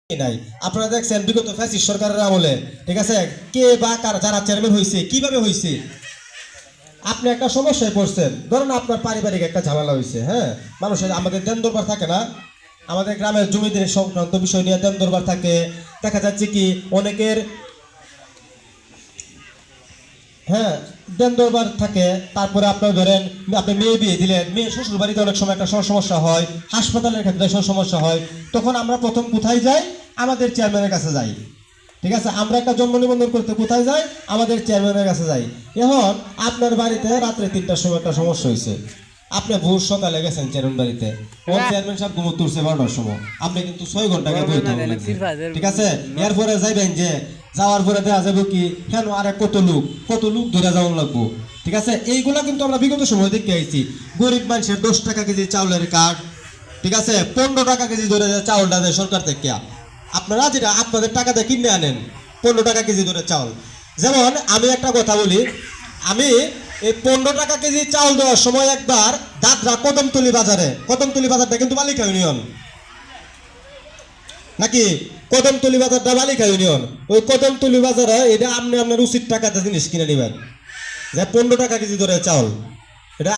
নাই। আপনারা দেখছেন বিগত ফ্যাসিস্ট সরকারের আমলে, ঠিক আছে, কে বা কার যারা চেয়ারম্যান হয়েছে কিভাবে হয়েছে। আপনি একটা সমস্যায় পড়ছেন, ধরুন আপনার পারিবারিক একটা ঝামেলা হয়েছে, হ্যাঁ, মানুষের আমাদের দেন দরবার থাকে না, আমাদের গ্রামের জমিদের সংক্রান্ত বিষয় নিয়ে দেন দরবার থাকে। দেখা যাচ্ছে কি অনেকের, হ্যাঁ, দেন দরবার থাকে। তারপরে আপনার ধরেন আপনি মেয়ে বিয়ে দিলেন, মেয়ে শ্বশুর বাড়িতে অনেক সময় একটা সমস্যা হয়, হাসপাতালের ক্ষেত্রে সমস্যা হয়। তখন আমরা প্রথম কোথায় যাই? আমাদের চেয়ারম্যানের কাছে যাই। ঠিক আছে, আমরা একটা জন্ম নিবন্ধন করতে কোথায় যাই? আমাদের চেয়ারম্যানের কাছে যাই। এখন আপনার বাড়িতে রাত্রে 3টার সময় একটা সমস্যা হয়েছে, আপনি ভোর সকালে গেছেন চেয়ারম্যান বাড়িতে, ওর চেয়ারম্যান সাহেব ঘুমো তুলছে 12টার সময়, আপনি কিন্তু 6 ঘন্টা আগে বইতে হবে, ঠিক আছে। এরপরে যাইবেন, যে যাওয়ার পরে দেখা যাবে কি কেন আরে কত লোক ধরে যাওয়ান লাগবো, ঠিক আছে। এইগুলা কিন্তু আমরা বিগত সময় দেখতে আইছি। গরিব মানুষের 10 টাকা কেজি চাউলের কার্ড, ঠিক আছে, 15 টাকা কেজি ধরে চাউলটা দেয় সরকার থেকে। আপনারা যেটা আপনাদের টাকা দিয়ে কিনে আনেন 15 টাকা কেজি ধরে চাউল। যেমন আমি একটা কথা বলি, আমি এই 15 টাকা কেজি চাউল দেওয়ার সময় একবার দাদরা কদমতলি বাজারটা কিন্তু বালিকা ইউনিয়ন নাকি, কদমতলি বাজারটা বালিকা ইউনিয়ন। ওই কদমতলি বাজারে এটা আপনি আপনার উচিত টাকাতে জিনিস কিনে নেবেন, যে 15 টাকা কেজি ধরে চাউল।